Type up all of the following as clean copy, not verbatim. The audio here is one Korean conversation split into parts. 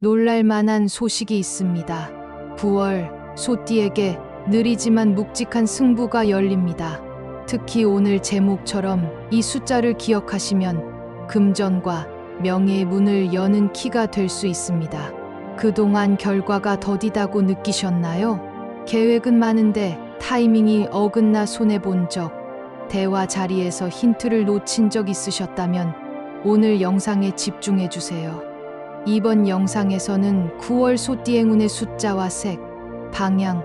놀랄만한 소식이 있습니다. 9월 소띠에게 느리지만 묵직한 승부가 열립니다. 특히 오늘 제목처럼 이 숫자를 기억하시면 금전과 명예의 문을 여는 키가 될 수 있습니다. 그동안 결과가 더디다고 느끼셨나요? 계획은 많은데 타이밍이 어긋나 손해본 적, 대화 자리에서 힌트를 놓친 적 있으셨다면 오늘 영상에 집중해 주세요. 이번 영상에서는 9월 소띠 행운의 숫자와 색, 방향,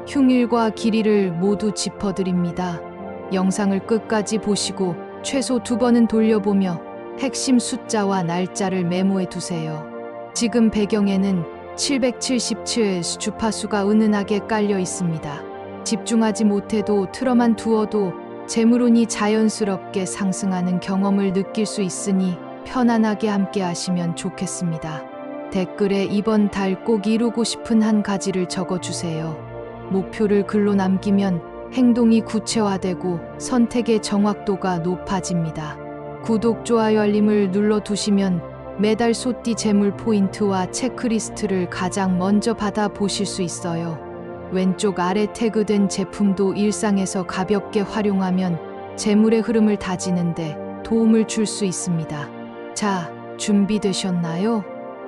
흉일과 길이를 모두 짚어드립니다. 영상을 끝까지 보시고 최소 2번은 돌려보며 핵심 숫자와 날짜를 메모해 두세요. 지금 배경에는 777 주파수가 은은하게 깔려 있습니다. 집중하지 못해도 틀어만 두어도 재물운이 자연스럽게 상승하는 경험을 느낄 수 있으니 편안하게 함께 하시면 좋겠습니다. 댓글에 이번 달 꼭 이루고 싶은 한 가지를 적어주세요. 목표를 글로 남기면 행동이 구체화되고 선택의 정확도가 높아집니다. 구독, 좋아요, 알림을 눌러두시면 매달 소띠 재물 포인트와 체크리스트를 가장 먼저 받아보실 수 있어요. 왼쪽 아래 태그된 제품도 일상에서 가볍게 활용하면 재물의 흐름을 다지는데 도움을 줄 수 있습니다. 자, 준비되셨나요?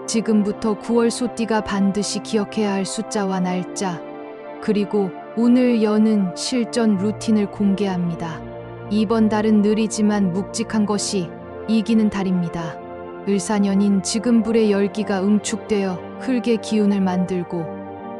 지금부터 9월 소띠가 반드시 기억해야 할 숫자와 날짜, 그리고 운을 여는 실전 루틴을 공개합니다. 이번 달은 느리지만 묵직한 것이 이기는 달입니다. 을사년인 지금 불의 열기가 응축되어 흙의 기운을 만들고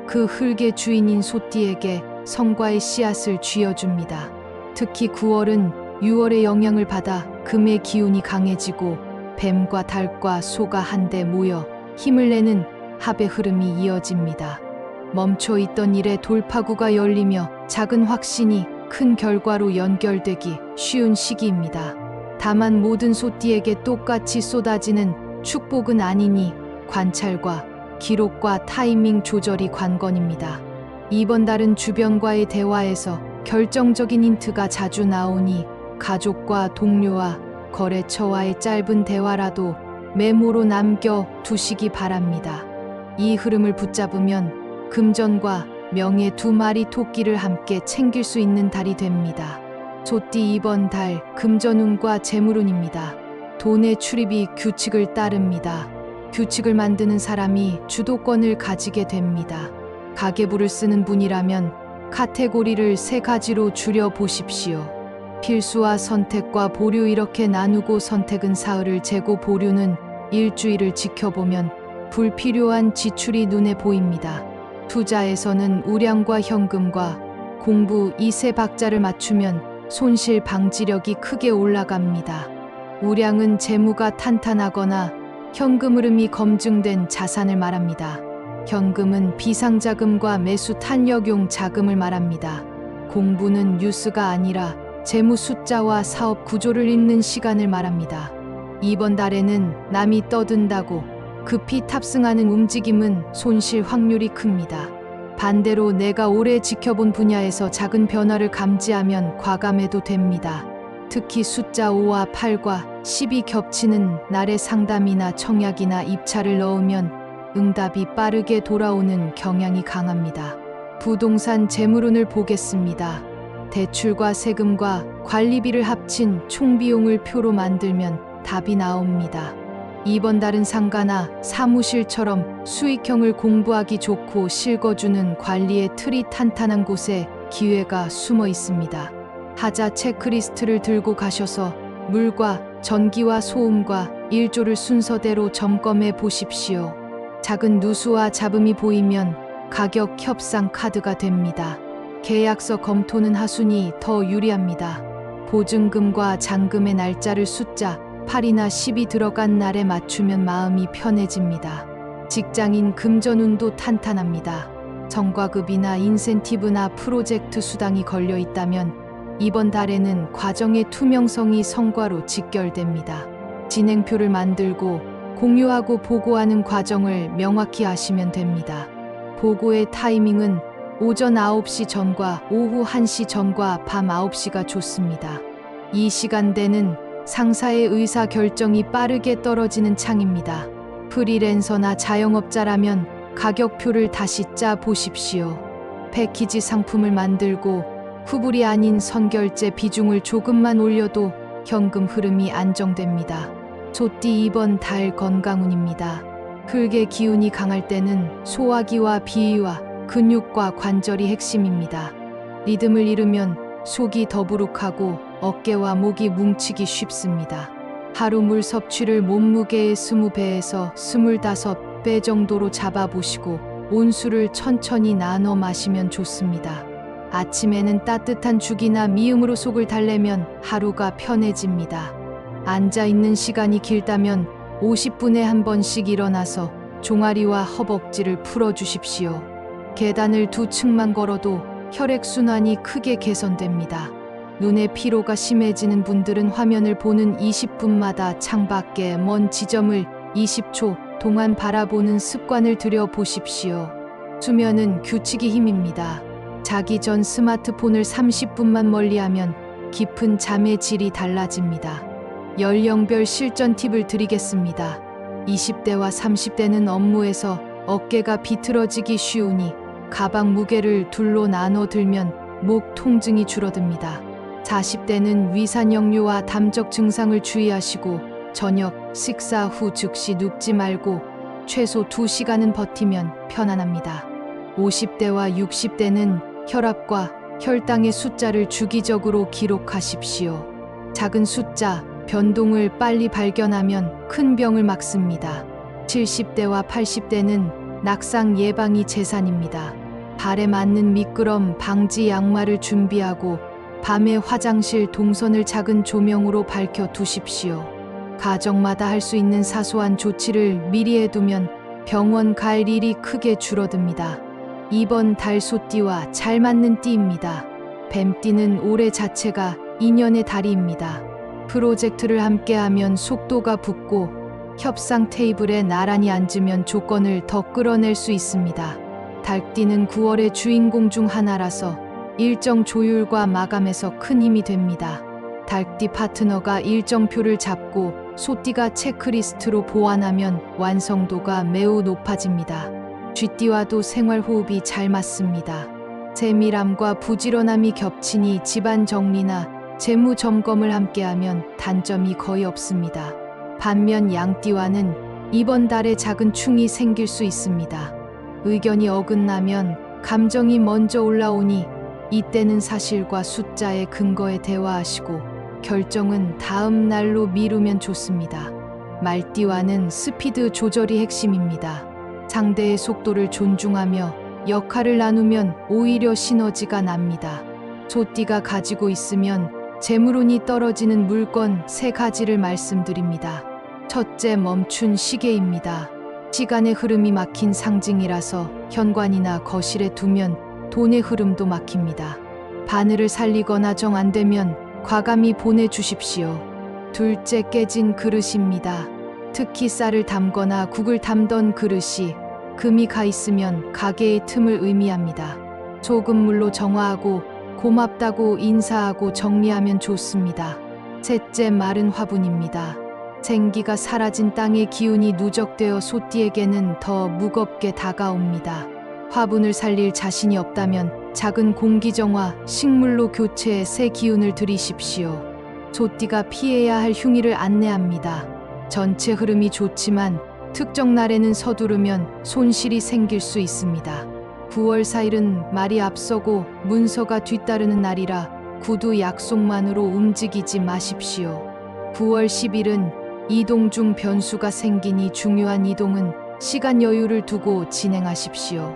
그 흙의 주인인 소띠에게 성과의 씨앗을 쥐어줍니다. 특히 9월은 6월의 영향을 받아 금의 기운이 강해지고 뱀과 닭과 소가 한데 모여 힘을 내는 합의 흐름이 이어집니다. 멈춰있던 일에 돌파구가 열리며 작은 확신이 큰 결과로 연결되기 쉬운 시기입니다. 다만 모든 소띠에게 똑같이 쏟아지는 축복은 아니니 관찰과 기록과 타이밍 조절이 관건입니다. 이번 달은 주변과의 대화에서 결정적인 힌트가 자주 나오니 가족과 동료와 거래처와의 짧은 대화라도 메모로 남겨 두시기 바랍니다. 이 흐름을 붙잡으면 금전과 명예 2마리 토끼를 함께 챙길 수 있는 달이 됩니다. 소띠 이번 달 금전운과 재물운입니다. 돈의 출입이 규칙을 따릅니다. 규칙을 만드는 사람이 주도권을 가지게 됩니다. 가계부를 쓰는 분이라면 카테고리를 3가지로 줄여 보십시오. 필수와 선택과 보류 이렇게 나누고 선택은 사흘을 재고 보류는 일주일을 지켜보면 불필요한 지출이 눈에 보입니다. 투자에서는 우량과 현금과 공부 이 3박자를 맞추면 손실 방지력이 크게 올라갑니다. 우량은 재무가 탄탄하거나 현금 흐름이 검증된 자산을 말합니다. 현금은 비상자금과 매수 탄력용 자금을 말합니다. 공부는 뉴스가 아니라 재무 숫자와 사업 구조를 읽는 시간을 말합니다. 이번 달에는 남이 떠든다고 급히 탑승하는 움직임은 손실 확률이 큽니다. 반대로 내가 오래 지켜본 분야에서 작은 변화를 감지하면 과감해도 됩니다. 특히 숫자 5와 8과 10이 겹치는 날의 상담이나 청약이나 입찰을 넣으면 응답이 빠르게 돌아오는 경향이 강합니다. 부동산 재물운을 보겠습니다. 대출과 세금과 관리비를 합친 총비용을 표로 만들면 답이 나옵니다. 이번 달은 상가나 사무실처럼 수익형을 공부하기 좋고 실거주는 관리의 틀이 탄탄한 곳에 기회가 숨어 있습니다. 하자 체크리스트를 들고 가셔서 물과 전기와 소음과 일조를 순서대로 점검해 보십시오. 작은 누수와 잡음이 보이면 가격 협상 카드가 됩니다. 계약서 검토는 하순이 더 유리합니다. 보증금과 잔금의 날짜를 숫자 8이나 10이 들어간 날에 맞추면 마음이 편해집니다. 직장인 금전운도 탄탄합니다. 성과급이나 인센티브나 프로젝트 수당이 걸려 있다면 이번 달에는 과정의 투명성이 성과로 직결됩니다. 진행표를 만들고 공유하고 보고하는 과정을 명확히 하시면 됩니다. 보고의 타이밍은 오전 9시 전과 오후 1시 전과 밤 9시가 좋습니다. 이 시간대는 상사의 의사 결정이 빠르게 떨어지는 창입니다. 프리랜서나 자영업자라면 가격표를 다시 짜 보십시오. 패키지 상품을 만들고 후불이 아닌 선결제 비중을 조금만 올려도 현금 흐름이 안정됩니다. 소띠 이번 달 건강운입니다. 흙의 기운이 강할 때는 소화기와 비위와 근육과 관절이 핵심입니다. 리듬을 잃으면 속이 더부룩하고 어깨와 목이 뭉치기 쉽습니다. 하루 물 섭취를 몸무게의 20배에서 25배 정도로 잡아보시고 온수를 천천히 나눠 마시면 좋습니다. 아침에는 따뜻한 죽이나 미음으로 속을 달래면 하루가 편해집니다. 앉아 있는 시간이 길다면 50분에 한 번씩 일어나서 종아리와 허벅지를 풀어주십시오. 계단을 2층만 걸어도 혈액순환이 크게 개선됩니다. 눈의 피로가 심해지는 분들은 화면을 보는 20분마다 창밖에 먼 지점을 20초 동안 바라보는 습관을 들여보십시오. 수면은 규칙이 힘입니다. 자기 전 스마트폰을 30분만 멀리하면 깊은 잠의 질이 달라집니다. 연령별 실전 팁을 드리겠습니다. 20대와 30대는 업무에서 어깨가 비틀어지기 쉬우니 가방 무게를 둘로 나눠 들면 목 통증이 줄어듭니다. 40대는 위산역류와 담적 증상을 주의하시고 저녁 식사 후 즉시 눕지 말고 최소 2시간은 버티면 편안합니다. 50대와 60대는 혈압과 혈당의 숫자를 주기적으로 기록하십시오. 작은 숫자, 변동을 빨리 발견하면 큰 병을 막습니다. 70대와 80대는 낙상 예방이 재산입니다. 발에 맞는 미끄럼 방지 양말을 준비하고 밤에 화장실 동선을 작은 조명으로 밝혀 두십시오. 가정마다 할 수 있는 사소한 조치를 미리 해두면 병원 갈 일이 크게 줄어듭니다. 이번 달 소띠와 잘 맞는 띠입니다. 뱀띠는 올해 자체가 인연의 달입니다. 프로젝트를 함께하면 속도가 붙고 협상 테이블에 나란히 앉으면 조건을 더 끌어낼 수 있습니다. 닭띠는 9월의 주인공 중 하나라서 일정 조율과 마감에서 큰 힘이 됩니다. 닭띠 파트너가 일정표를 잡고 소띠가 체크리스트로 보완하면 완성도가 매우 높아집니다. 쥐띠와도 생활호흡이 잘 맞습니다. 세밀함과 부지런함이 겹치니 집안 정리나 재무 점검을 함께하면 단점이 거의 없습니다. 반면 양띠와는 이번 달에 작은 충이 생길 수 있습니다. 의견이 어긋나면 감정이 먼저 올라오니 이때는 사실과 숫자의 근거에 대화하시고 결정은 다음 날로 미루면 좋습니다. 말띠와는 스피드 조절이 핵심입니다. 상대의 속도를 존중하며 역할을 나누면 오히려 시너지가 납니다. 소띠가 가지고 있으면 재물운이 떨어지는 물건 3가지를 말씀드립니다. 첫째, 멈춘 시계입니다. 시간의 흐름이 막힌 상징이라서 현관이나 거실에 두면 돈의 흐름도 막힙니다. 바늘을 살리거나 정 안 되면 과감히 보내주십시오. 둘째, 깨진 그릇입니다. 특히 쌀을 담거나 국을 담던 그릇이 금이 가 있으면 가게의 틈을 의미합니다. 소금물로 정화하고 고맙다고 인사하고 정리하면 좋습니다. 셋째, 마른 화분입니다. 생기가 사라진 땅의 기운이 누적되어 소띠에게는 더 무겁게 다가옵니다. 화분을 살릴 자신이 없다면 작은 공기정화, 식물로 교체해 새 기운을 들이십시오. 소띠가 피해야 할 흉의를 안내합니다. 전체 흐름이 좋지만 특정 날에는 서두르면 손실이 생길 수 있습니다. 9월 4일은 말이 앞서고 문서가 뒤따르는 날이라 구두 약속만으로 움직이지 마십시오. 9월 10일은 이동 중 변수가 생기니 중요한 이동은 시간 여유를 두고 진행하십시오.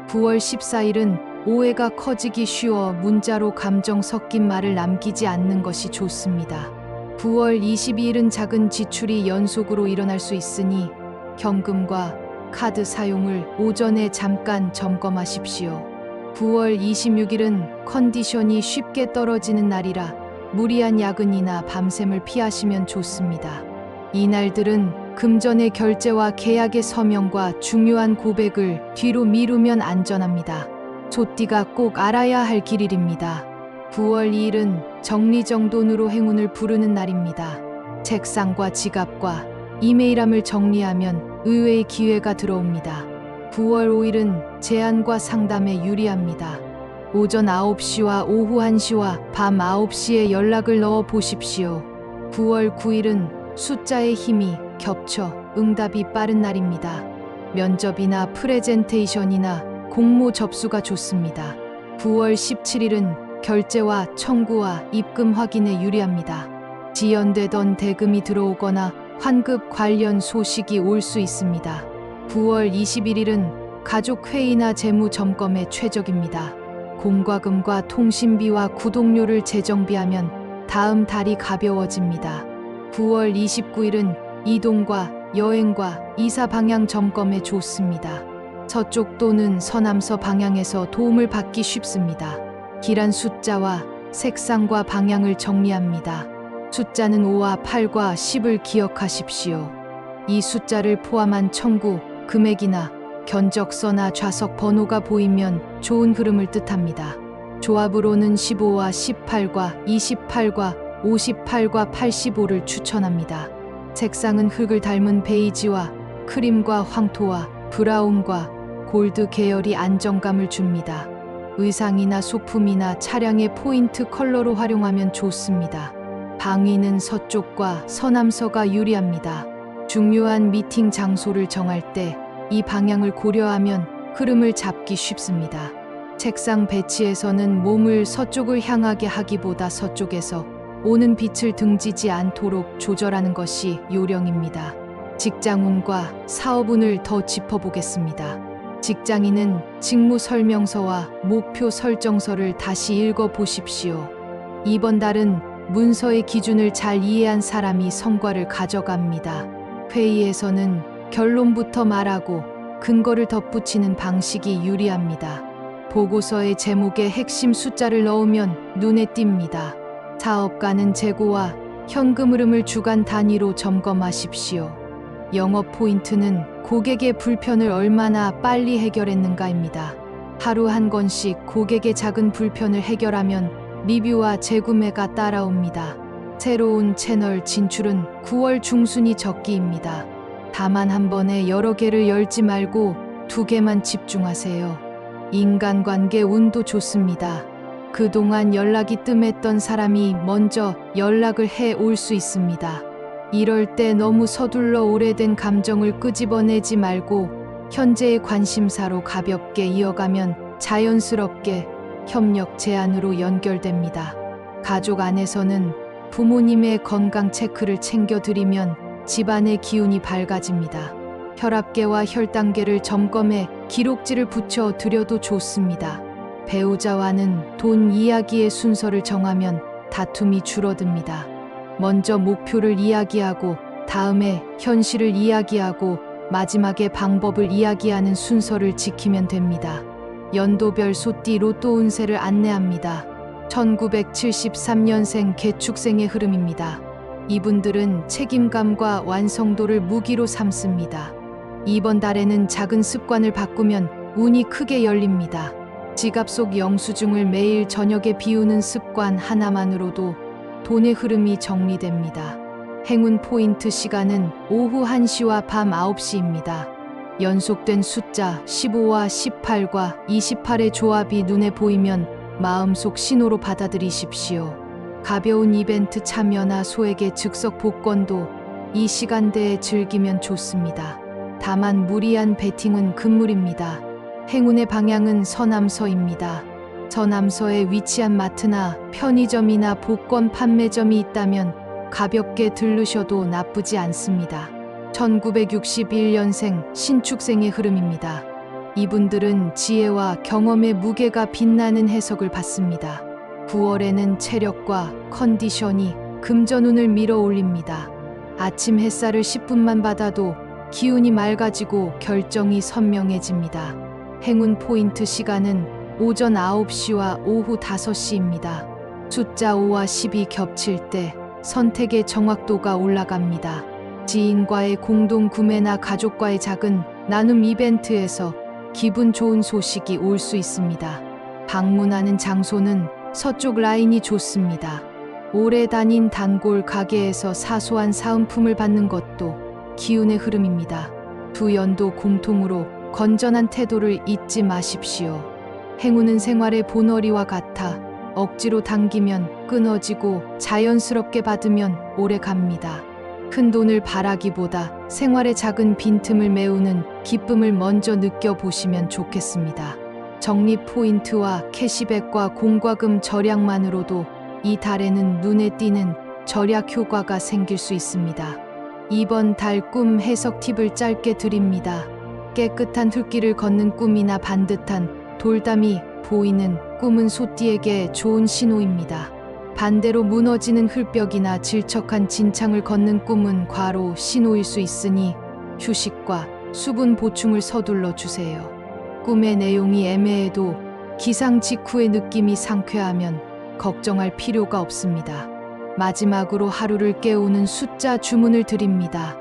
9월 14일은 오해가 커지기 쉬워 문자로 감정 섞인 말을 남기지 않는 것이 좋습니다. 9월 22일은 작은 지출이 연속으로 일어날 수 있으니 현금과 카드 사용을 오전에 잠깐 점검하십시오. 9월 26일은 컨디션이 쉽게 떨어지는 날이라 무리한 야근이나 밤샘을 피하시면 좋습니다. 이날들은 금전의 결제와 계약의 서명과 중요한 고백을 뒤로 미루면 안전합니다. 소띠가 꼭 알아야 할 길일입니다. 9월 2일은 정리정돈으로 행운을 부르는 날입니다. 책상과 지갑과 이메일함을 정리하면 의외의 기회가 들어옵니다. 9월 5일은 제안과 상담에 유리합니다. 오전 9시와 오후 1시와 밤 9시에 연락을 넣어 보십시오. 9월 9일은 숫자의 힘이 겹쳐 응답이 빠른 날입니다. 면접이나 프레젠테이션이나 공모 접수가 좋습니다. 9월 17일은 결제와 청구와 입금 확인에 유리합니다. 지연되던 대금이 들어오거나 환급 관련 소식이 올 수 있습니다. 9월 21일은 가족 회의나 재무 점검에 최적입니다. 공과금과 통신비와 구독료를 재정비하면 다음 달이 가벼워집니다. 9월 29일은 이동과 여행과 이사 방향 점검에 좋습니다. 서쪽 또는 서남서 방향에서 도움을 받기 쉽습니다. 길한 숫자와 색상과 방향을 정리합니다. 숫자는 5와 8과 10을 기억하십시오. 이 숫자를 포함한 청구, 금액이나 견적서나 좌석 번호가 보이면 좋은 흐름을 뜻합니다. 조합으로는 15와 18과 28과 58과 85를 추천합니다. 색상은 흙을 닮은 베이지와 크림과 황토와 브라운과 골드 계열이 안정감을 줍니다. 의상이나 소품이나 차량의 포인트 컬러로 활용하면 좋습니다. 방위는 서쪽과 서남서가 유리합니다. 중요한 미팅 장소를 정할 때 이 방향을 고려하면 흐름을 잡기 쉽습니다. 책상 배치에서는 몸을 서쪽을 향하게 하기보다 서쪽에서 오는 빛을 등지지 않도록 조절하는 것이 요령입니다. 직장운과 사업운을 더 짚어보겠습니다. 직장인은 직무 설명서와 목표 설정서를 다시 읽어 보십시오. 이번 달은 문서의 기준을 잘 이해한 사람이 성과를 가져갑니다. 회의에서는 결론부터 말하고 근거를 덧붙이는 방식이 유리합니다. 보고서의 제목에 핵심 숫자를 넣으면 눈에 띕니다. 사업가는 재고와 현금 흐름을 주간 단위로 점검하십시오. 영업 포인트는 고객의 불편을 얼마나 빨리 해결했는가입니다. 하루 한 건씩 고객의 작은 불편을 해결하면 리뷰와 재구매가 따라옵니다. 새로운 채널 진출은 9월 중순이 적기입니다. 다만 한 번에 여러 개를 열지 말고 2개만 집중하세요. 인간관계 운도 좋습니다. 그동안 연락이 뜸했던 사람이 먼저 연락을 해 올 수 있습니다. 이럴 때 너무 서둘러 오래된 감정을 끄집어내지 말고 현재의 관심사로 가볍게 이어가면 자연스럽게 협력 제안으로 연결됩니다. 가족 안에서는 부모님의 건강 체크를 챙겨드리면 집안의 기운이 밝아집니다. 혈압계와 혈당계를 점검해 기록지를 붙여 드려도 좋습니다. 배우자와는 돈 이야기의 순서를 정하면 다툼이 줄어듭니다. 먼저 목표를 이야기하고 다음에 현실을 이야기하고 마지막에 방법을 이야기하는 순서를 지키면 됩니다. 연도별 소띠 로또 운세를 안내합니다. 1973년생 개축생의 흐름입니다. 이분들은 책임감과 완성도를 무기로 삼습니다. 이번 달에는 작은 습관을 바꾸면 운이 크게 열립니다. 지갑 속 영수증을 매일 저녁에 비우는 습관 하나만으로도 돈의 흐름이 정리됩니다. 행운 포인트 시간은 오후 1시와 밤 9시입니다. 연속된 숫자 15와 18과 28의 조합이 눈에 보이면 마음속 신호로 받아들이십시오. 가벼운 이벤트 참여나 소액의 즉석 복권도 이 시간대에 즐기면 좋습니다. 다만 무리한 베팅은 금물입니다. 행운의 방향은 서남서입니다. 서남서에 위치한 마트나 편의점이나 복권 판매점이 있다면 가볍게 들르셔도 나쁘지 않습니다. 1961년생 신축생의 흐름입니다. 이분들은 지혜와 경험의 무게가 빛나는 해석을 받습니다. 9월에는 체력과 컨디션이 금전운을 밀어 올립니다. 아침 햇살을 10분만 받아도 기운이 맑아지고 결정이 선명해집니다. 행운 포인트 시간은 오전 9시와 오후 5시입니다. 숫자 5와 10이 겹칠 때 선택의 정확도가 올라갑니다. 지인과의 공동 구매나 가족과의 작은 나눔 이벤트에서 기분 좋은 소식이 올 수 있습니다. 방문하는 장소는 서쪽 라인이 좋습니다. 오래 다닌 단골 가게에서 사소한 사은품을 받는 것도 기운의 흐름입니다. 두 연도 공통으로 건전한 태도를 잊지 마십시오. 행운은 생활의 본어리와 같아 억지로 당기면 끊어지고 자연스럽게 받으면 오래 갑니다. 큰 돈을 바라기보다 생활의 작은 빈틈을 메우는 기쁨을 먼저 느껴보시면 좋겠습니다. 적립 포인트와 캐시백과 공과금 절약만으로도 이 달에는 눈에 띄는 절약 효과가 생길 수 있습니다. 이번 달 꿈 해석 팁을 짧게 드립니다. 깨끗한 흙길을 걷는 꿈이나 반듯한 돌담이 보이는 꿈은 소띠에게 좋은 신호입니다. 반대로 무너지는 흙벽이나 질척한 진창을 걷는 꿈은 과로 신호일 수 있으니 휴식과 수분 보충을 서둘러 주세요. 꿈의 내용이 애매해도 기상 직후의 느낌이 상쾌하면 걱정할 필요가 없습니다. 마지막으로 하루를 깨우는 숫자 주문을 드립니다.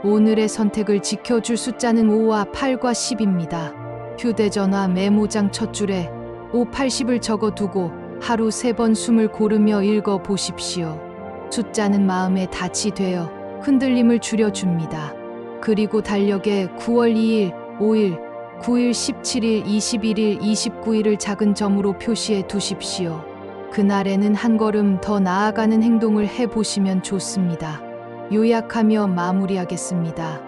오늘의 선택을 지켜줄 숫자는 5와 8과 10입니다. 휴대전화 메모장 첫 줄에 5, 80을 적어두고 하루 3번 숨을 고르며 읽어보십시오. 숫자는 마음에 닻이 되어 흔들림을 줄여줍니다. 그리고 달력에 9월 2일, 5일, 9일, 17일, 21일, 29일을 작은 점으로 표시해 두십시오. 그날에는 한 걸음 더 나아가는 행동을 해보시면 좋습니다. 요약하며 마무리하겠습니다.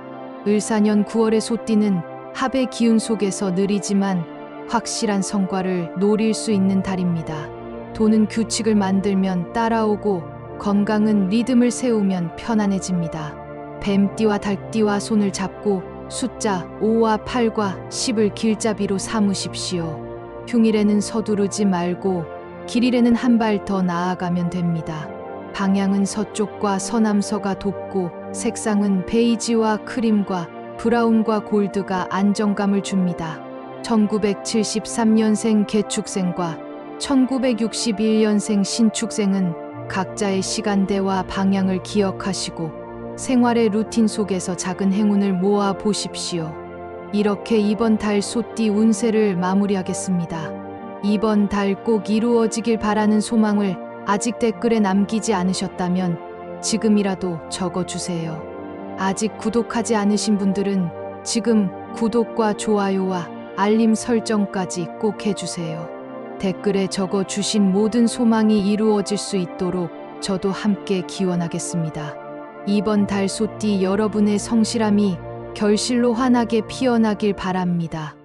을사년 9월의 소띠는 합의 기운 속에서 느리지만 확실한 성과를 노릴 수 있는 달입니다. 돈은 규칙을 만들면 따라오고 건강은 리듬을 세우면 편안해집니다. 뱀띠와 닭띠와 손을 잡고 숫자 5와 8과 10을 길잡이로 삼으십시오. 흉일에는 서두르지 말고 길일에는 한 발 더 나아가면 됩니다. 방향은 서쪽과 서남서가 돕고 색상은 베이지와 크림과 브라운과 골드가 안정감을 줍니다. 1973년생 개축생과 1961년생 신축생은 각자의 시간대와 방향을 기억하시고 생활의 루틴 속에서 작은 행운을 모아 보십시오. 이렇게 이번 달 소띠 운세를 마무리하겠습니다. 이번 달 꼭 이루어지길 바라는 소망을 아직 댓글에 남기지 않으셨다면 지금이라도 적어주세요. 아직 구독하지 않으신 분들은 지금 구독과 좋아요와 알림 설정까지 꼭 해주세요. 댓글에 적어주신 모든 소망이 이루어질 수 있도록 저도 함께 기원하겠습니다. 이번 달 소띠 여러분의 성실함이 결실로 환하게 피어나길 바랍니다.